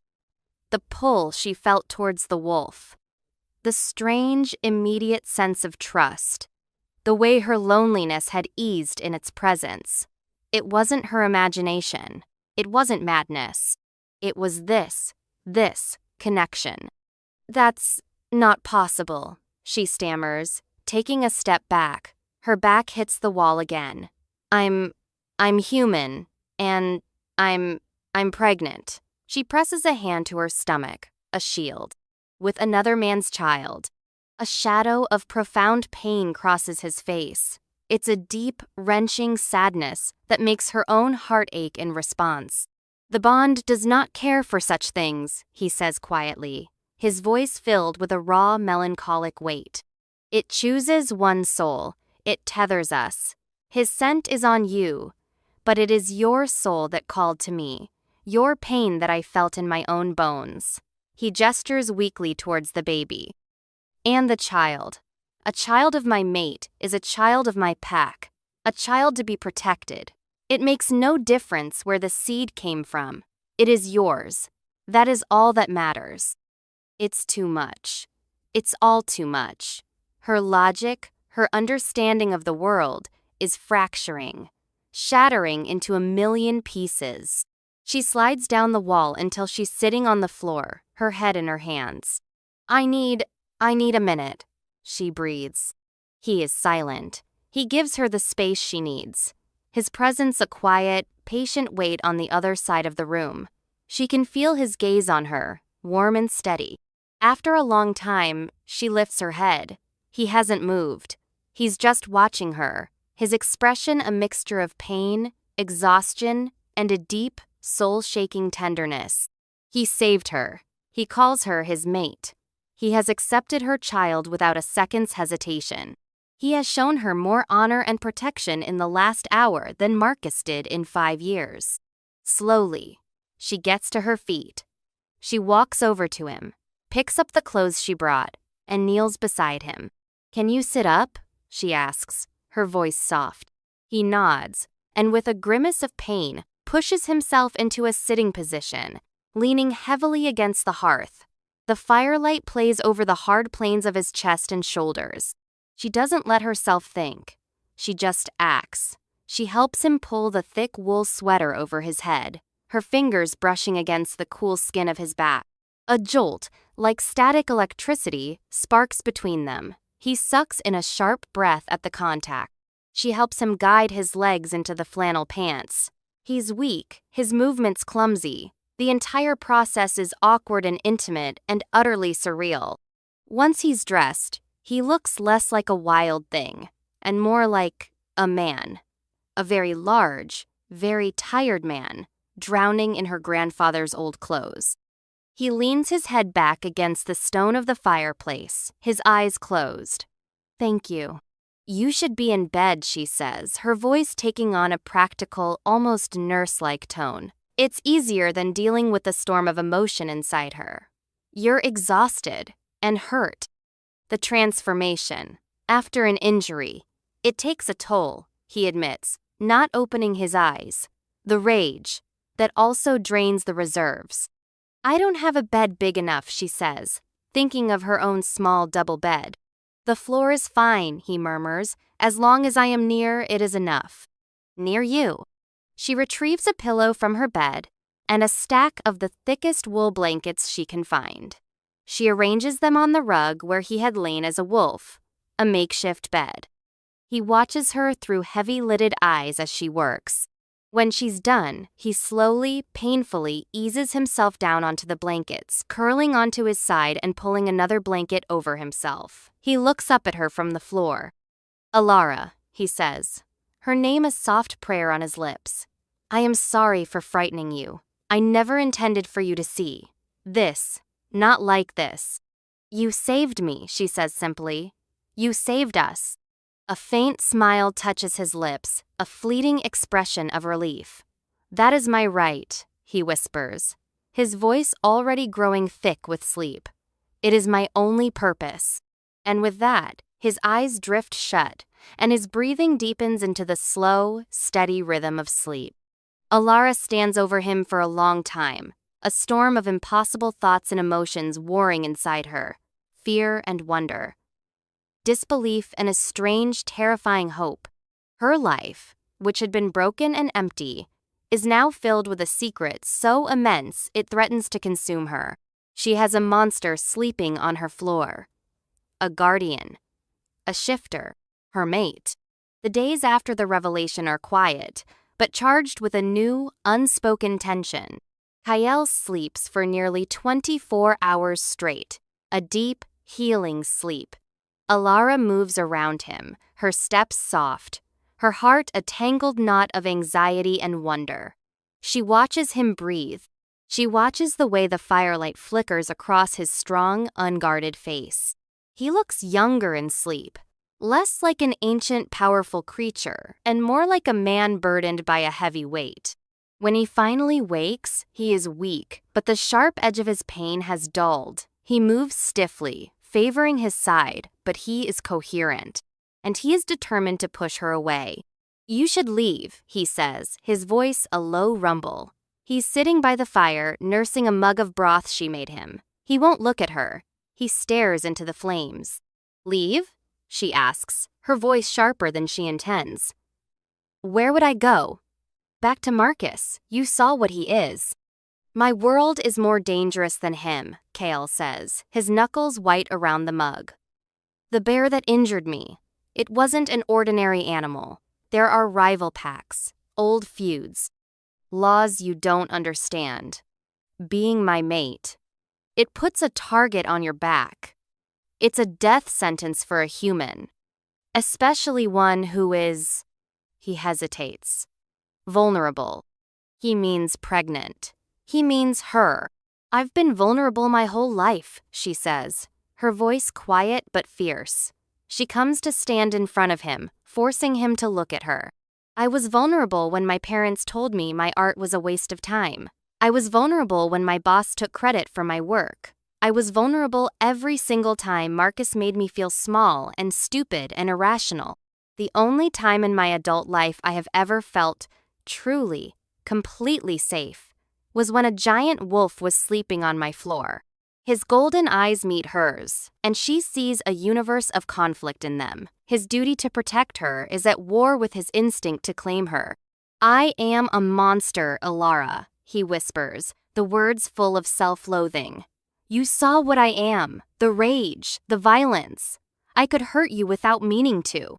S1: The pull she felt towards the wolf. The strange, immediate sense of trust. The way her loneliness had eased in its presence. It wasn't her imagination. It wasn't madness. It was this connection. That's not possible, she stammers, taking a step back. Her back hits the wall again. I'm human, and I'm pregnant. She presses a hand to her stomach, a shield. With another man's child. A shadow of profound pain crosses his face. It's a deep, wrenching sadness that makes her own heart ache in response. The bond does not care for such things, he says quietly, his voice filled with a raw, melancholic weight. It chooses one soul. It tethers us. His scent is on you, but it is your soul that called to me, your pain that I felt in my own bones. He gestures weakly towards the baby. And the child. A child of my mate is a child of my pack, a child to be protected. It makes no difference where the seed came from. It is yours. That is all that matters. It's too much. It's all too much. Her logic, her understanding of the world, is fracturing, shattering into a million pieces. She slides down the wall until she's sitting on the floor, her head in her hands. I need a minute, she breathes. He is silent. He gives her the space she needs. His presence a quiet, patient weight on the other side of the room. She can feel his gaze on her, warm and steady. After a long time, she lifts her head. He hasn't moved. He's just watching her, his expression a mixture of pain, exhaustion, and a deep, soul-shaking tenderness. He saved her. He calls her his mate. He has accepted her child without a second's hesitation. He has shown her more honor and protection in the last hour than Marcus did in 5 years. Slowly, she gets to her feet. She walks over to him, picks up the clothes she brought, and kneels beside him. Can you sit up? She asks, her voice soft. He nods, and with a grimace of pain, pushes himself into a sitting position, leaning heavily against the hearth. The firelight plays over the hard planes of his chest and shoulders. She doesn't let herself think. She just acts. She helps him pull the thick wool sweater over his head, her fingers brushing against the cool skin of his back. A jolt, like static electricity, sparks between them. He sucks in a sharp breath at the contact. She helps him guide his legs into the flannel pants. He's weak, his movements clumsy. The entire process is awkward and intimate and utterly surreal. Once he's dressed, he looks less like a wild thing and more like a man. A very large, very tired man, drowning in her grandfather's old clothes. He leans his head back against the stone of the fireplace, his eyes closed. Thank you. You should be in bed, she says, her voice taking on a practical, almost nurse-like tone. It's easier than dealing with the storm of emotion inside her. You're exhausted and hurt. The transformation, after an injury, it takes a toll, he admits, not opening his eyes. The rage, that also drains the reserves. I don't have a bed big enough, she says, thinking of her own small double bed. The floor is fine, he murmurs, as long as I am near, it is enough. Near you. She retrieves a pillow from her bed and a stack of the thickest wool blankets she can find. She arranges them on the rug where he had lain as a wolf, a makeshift bed. He watches her through heavy-lidded eyes as she works. When she's done, he slowly, painfully eases himself down onto the blankets, curling onto his side and pulling another blanket over himself. He looks up at her from the floor. Alara, he says, her name a soft prayer on his lips. I am sorry for frightening you. I never intended for you to see. This, not like this. You saved me, she says simply. You saved us. A faint smile touches his lips, a fleeting expression of relief. That is my right, he whispers, his voice already growing thick with sleep. It is my only purpose. And with that, his eyes drift shut, and his breathing deepens into the slow, steady rhythm of sleep. Alara stands over him for a long time, a storm of impossible thoughts and emotions warring inside her. fear and wonder. Disbelief and a strange, terrifying hope. Her life, which had been broken and empty, is now filled with a secret so immense it threatens to consume her. She has a monster sleeping on her floor. A guardian. A shifter. Her mate. The days after the revelation are quiet, but charged with a new, unspoken tension. Kyle sleeps for nearly 24 hours straight, a deep, healing sleep. Alara moves around him, her steps soft, her heart a tangled knot of anxiety and wonder. She watches him breathe. She watches the way the firelight flickers across his strong, unguarded face. He looks younger in sleep, less like an ancient, powerful creature, and more like a man burdened by a heavy weight. When he finally wakes, he is weak, but the sharp edge of his pain has dulled. He moves stiffly, favoring his side, but he is coherent, and he is determined to push her away. "You should leave," he says, his voice a low rumble. He's sitting by the fire, nursing a mug of broth she made him. He won't look at her. He stares into the flames. "Leave?" she asks, her voice sharper than she intends. "Where would I go?" "Back to Marcus. You saw what he is." "My world is more dangerous than him," Kale says, his knuckles white around the mug. "The bear that injured me. It wasn't an ordinary animal. There are rival packs, old feuds, laws you don't understand. Being my mate. It puts a target on your back. It's a death sentence for a human, especially one who is," he hesitates, "vulnerable." He means pregnant. He means her. "I've been vulnerable my whole life," she says, her voice quiet but fierce. She comes to stand in front of him, forcing him to look at her. "I was vulnerable when my parents told me my art was a waste of time. I was vulnerable when my boss took credit for my work. I was vulnerable every single time Marcus made me feel small and stupid and irrational. The only time in my adult life I have ever felt truly, completely safe was when a giant wolf was sleeping on my floor." His golden eyes meet hers, and she sees a universe of conflict in them. His duty to protect her is at war with his instinct to claim her. "I am a monster, Alara," he whispers, the words full of self-loathing. "You saw what I am, the rage, the violence. I could hurt you without meaning to."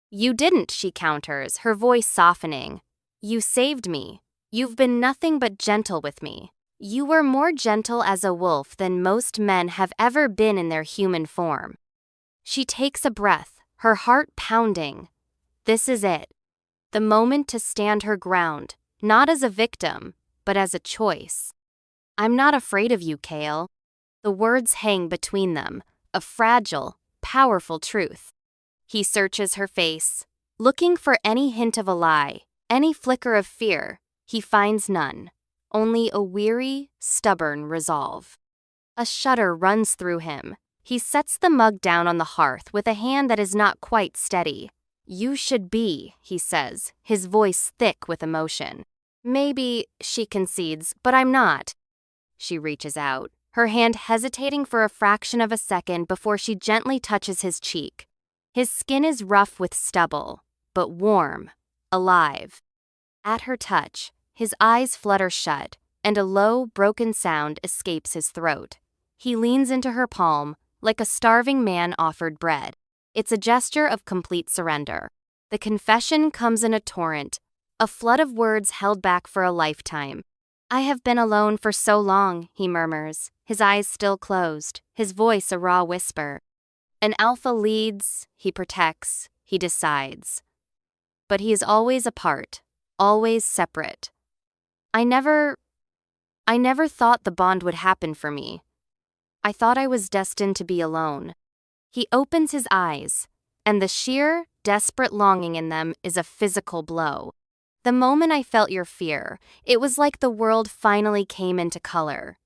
S1: "You didn't," she counters, her voice softening. "You saved me. You've been nothing but gentle with me. You were more gentle as a wolf than most men have ever been in their human form." She takes a breath, her heart pounding. This is it. The moment to stand her ground, not as a victim, but as a choice. "I'm not afraid of you, Kale." The words hang between them, a fragile, powerful truth. He searches her face, looking for any hint of a lie, any flicker of fear. He finds none. Only a weary, stubborn resolve. A shudder runs through him. He sets the mug down on the hearth with a hand that is not quite steady. "You should be," he says, his voice thick with emotion. "Maybe," she concedes, "but I'm not." She reaches out, her hand hesitating for a fraction of a second before she gently touches his cheek. His skin is rough with stubble, but warm, alive. At her touch, his eyes flutter shut, and a low, broken sound escapes his throat. He leans into her palm, like a starving man offered bread. It's a gesture of complete surrender. The confession comes in a torrent, a flood of words held back for a lifetime. "I have been alone for so long," he murmurs, his eyes still closed, his voice a raw whisper. An alpha leads, he protects, he decides. But he is always apart, always separate. I never thought the bond would happen for me. I thought I was destined to be alone." He opens his eyes, and the sheer, desperate longing in them is a physical blow. "The moment I felt your fear, it was like the world finally came into color.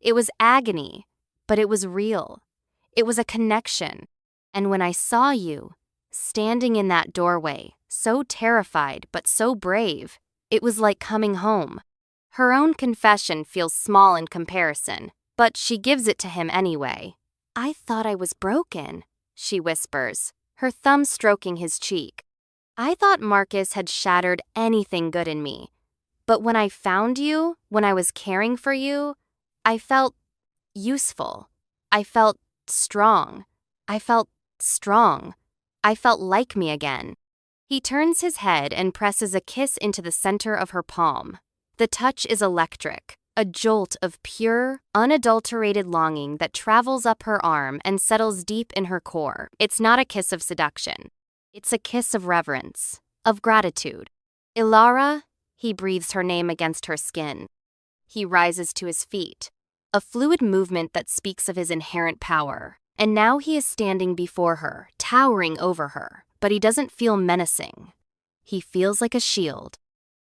S1: It was agony, but it was real. It was a connection. And when I saw you, standing in that doorway, so terrified but so brave, it was like coming home." Her own confession feels small in comparison, but she gives it to him anyway. I thought I was broken, she whispers, her thumb stroking his cheek. I thought Marcus had shattered anything good in me. But when I found you, when I was caring for you, I felt useful. I felt strong. I felt strong. I felt like me again. He turns his head and presses a kiss into the center of her palm. The touch is electric, a jolt of pure, unadulterated longing that travels up her arm and settles deep in her core. It's not a kiss of seduction. It's a kiss of reverence, of gratitude. Ilara, he breathes her name against her skin. He rises to his feet, a fluid movement that speaks of his inherent power. And now he is standing before her, towering over her, but he doesn't feel menacing. He feels like a shield.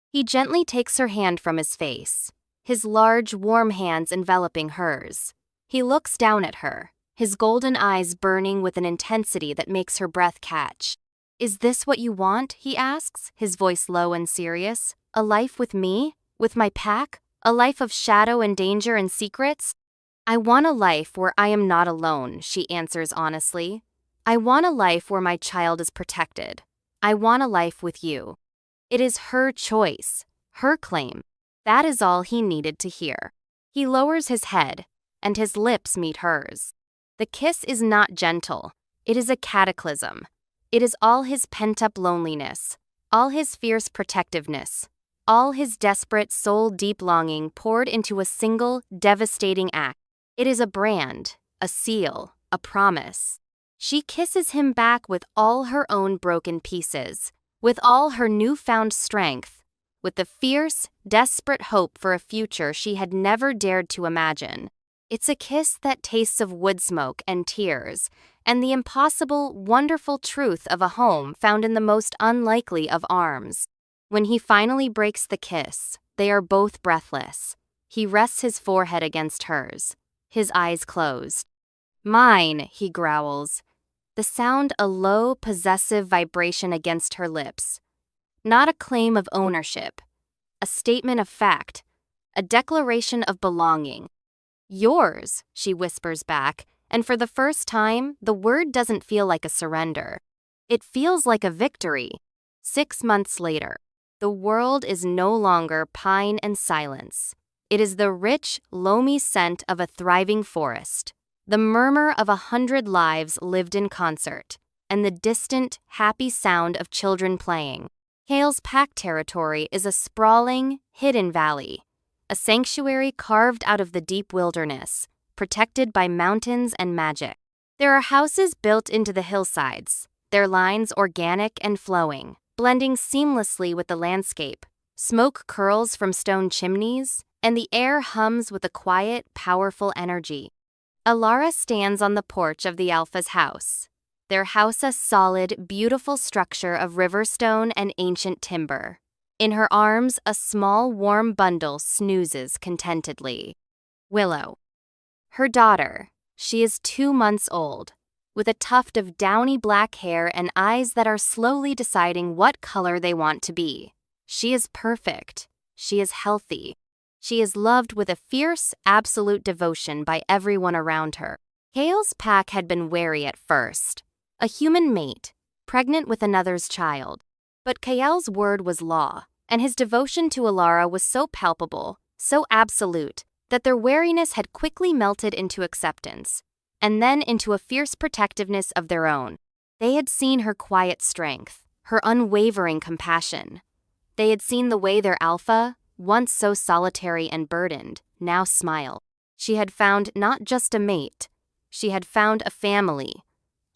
S1: He gently takes her hand from his face, his large, warm hands enveloping hers. He looks down at her, his golden eyes burning with an intensity that makes her breath catch. Is this what you want? He asks, his voice low and serious. A life with me? With my pack? A life of shadow and danger and secrets? I want a life where I am not alone, she answers honestly. I want a life where my child is protected. I want a life with you. It is her choice, her claim. That is all he needed to hear. He lowers his head, and his lips meet hers. The kiss is not gentle. It is a cataclysm. It is all his pent-up loneliness, all his fierce protectiveness, all his desperate, soul-deep longing poured into a single, devastating act. It is a brand, a seal, a promise. She kisses him back with all her own broken pieces, with all her newfound strength, with the fierce, desperate hope for a future she had never dared to imagine. It's a kiss that tastes of wood smoke and tears, and the impossible, wonderful truth of a home found in the most unlikely of arms. When he finally breaks the kiss, they are both breathless. He rests his forehead against hers, his eyes closed. Mine, he growls, the sound a low, possessive vibration against her lips. Not a claim of ownership, a statement of fact, a declaration of belonging. Yours, she whispers back, and for the first time, the word doesn't feel like a surrender. It feels like a victory. 6 months later, the world is no longer pine and silence. It is the rich, loamy scent of a thriving forest, the murmur of 100 lives lived in concert, and the distant, happy sound of children playing. Hale's pack territory is a sprawling, hidden valley, a sanctuary carved out of the deep wilderness, protected by mountains and magic. There are houses built into the hillsides, their lines organic and flowing, blending seamlessly with the landscape. Smoke curls from stone chimneys, and the air hums with a quiet, powerful energy. Ilara stands on the porch of the Alpha's house. Their house a solid, beautiful structure of riverstone and ancient timber. In her arms, a small, warm bundle snoozes contentedly. Willow. Her daughter. She is 2 months old, with a tuft of downy black hair and eyes that are slowly deciding what color they want to be. She is perfect. She is healthy. She is loved with a fierce, absolute devotion by everyone around her. Hale's pack had been wary at first. A human mate, pregnant with another's child. But Kael's word was law, and his devotion to Ilara was so palpable, so absolute, that their wariness had quickly melted into acceptance, and then into a fierce protectiveness of their own. They had seen her quiet strength, her unwavering compassion. They had seen the way their Alpha, once so solitary and burdened, now smiled. She had found not just a mate, she had found a family,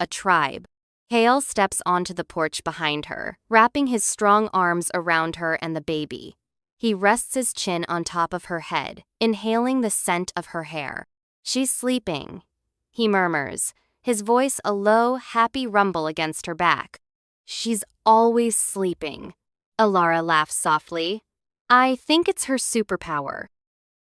S1: a tribe. Hale steps onto the porch behind her, wrapping his strong arms around her and the baby. He rests his chin on top of her head, inhaling the scent of her hair. She's sleeping, he murmurs, his voice a low, happy rumble against her back. She's always sleeping. Ilara laughs softly. I think it's her superpower.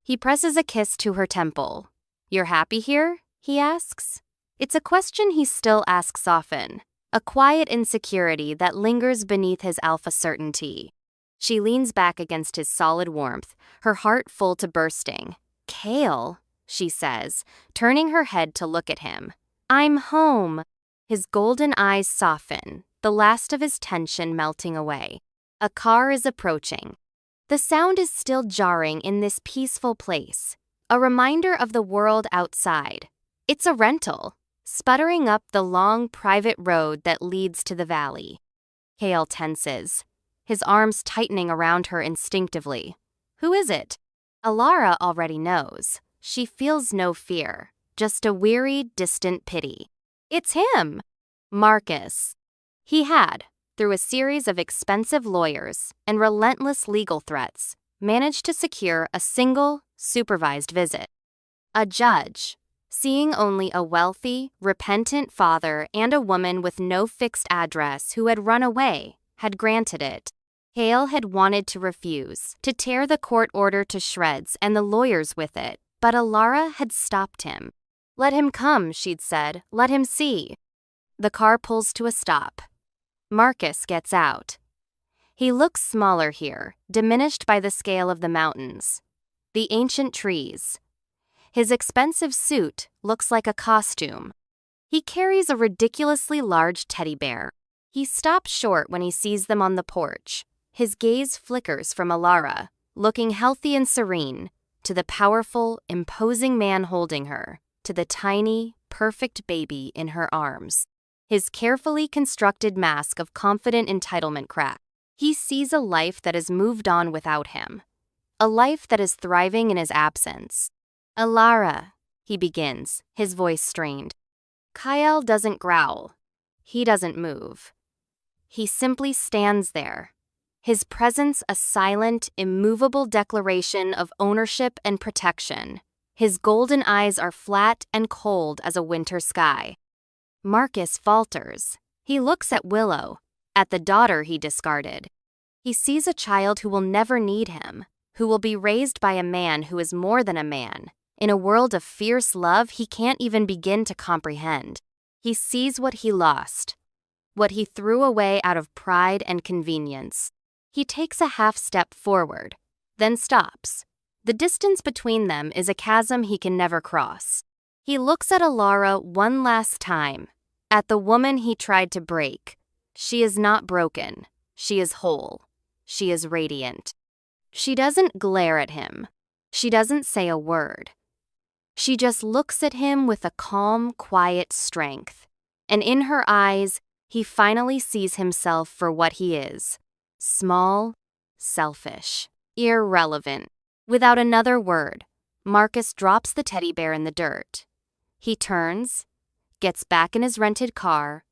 S1: He presses a kiss to her temple. You're happy here? He asks. It's a question he still asks often, a quiet insecurity that lingers beneath his Alpha certainty. She leans back against his solid warmth, her heart full to bursting. Kael, she says, turning her head to look at him. I'm home. His golden eyes soften, the last of his tension melting away. A car is approaching. The sound is still jarring in this peaceful place, a reminder of the world outside. It's a rental, sputtering up the long private road that leads to the valley. Kale tenses, his arms tightening around her instinctively. Who is it? Alara already knows. She feels no fear, just a weary, distant pity. It's him! Marcus. He had, through a series of expensive lawyers and relentless legal threats, managed to secure a single, supervised visit. A judge, seeing only a wealthy, repentant father and a woman with no fixed address who had run away, had granted it. Hale had wanted to refuse, to tear the court order to shreds and the lawyers with it, but Alara had stopped him. Let him come, she'd said. Let him see. The car pulls to a stop. Marcus gets out. He looks smaller here, diminished by the scale of the mountains, the ancient trees. His expensive suit looks like a costume. He carries a ridiculously large teddy bear. He stops short when he sees them on the porch. His gaze flickers from Alara, looking healthy and serene, to the powerful, imposing man holding her, to the tiny, perfect baby in her arms. His carefully constructed mask of confident entitlement cracks. He sees a life that has moved on without him, a life that is thriving in his absence. Alara, he begins, his voice strained. Kyle doesn't growl. He doesn't move. He simply stands there, his presence a silent, immovable declaration of ownership and protection. His golden eyes are flat and cold as a winter sky. Marcus falters. He looks at Willow, at the daughter he discarded. He sees a child who will never need him, who will be raised by a man who is more than a man, in a world of fierce love he can't even begin to comprehend. He sees what he lost, what he threw away out of pride and convenience. He takes a half step forward, then stops. The distance between them is a chasm he can never cross. He looks at Alara one last time, at the woman he tried to break. She is not broken. She is whole. She is radiant. She doesn't glare at him. She doesn't say a word. She just looks at him with a calm, quiet strength. And in her eyes, he finally sees himself for what he is. Small, selfish, irrelevant. Without another word, Marcus drops the teddy bear in the dirt. He turns, gets back in his rented car,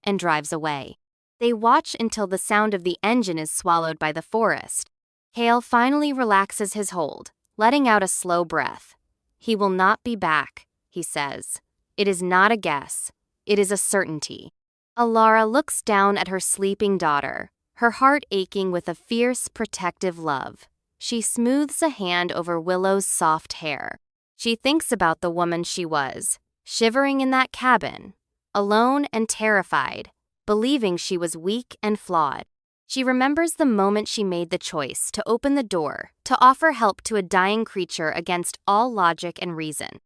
S1: and drives away. They watch until the sound of the engine is swallowed by the forest. Hale finally relaxes his hold, letting out a slow breath. He will not be back, he says. It is not a guess. It is a certainty. Alara looks down at her sleeping daughter, her heart aching with a fierce, protective love. She smooths a hand over Willow's soft hair. She thinks about the woman she was, shivering in that cabin, alone and terrified, believing she was weak and flawed. She remembers the moment she made the choice to open the door, to offer help to a dying creature against all logic and reason.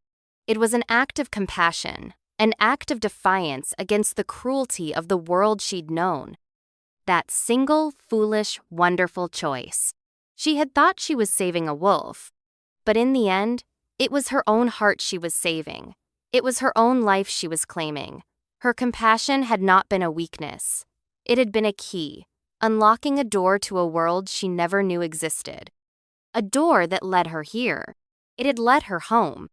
S1: It was an act of compassion, an act of defiance against the cruelty of the world she'd known. That single, foolish, wonderful choice. She had thought she was saving a wolf, but in the end, it was her own heart she was saving. It was her own life she was claiming. Her compassion had not been a weakness. It had been a key, unlocking a door to a world she never knew existed. A door that led her here. It had led her home.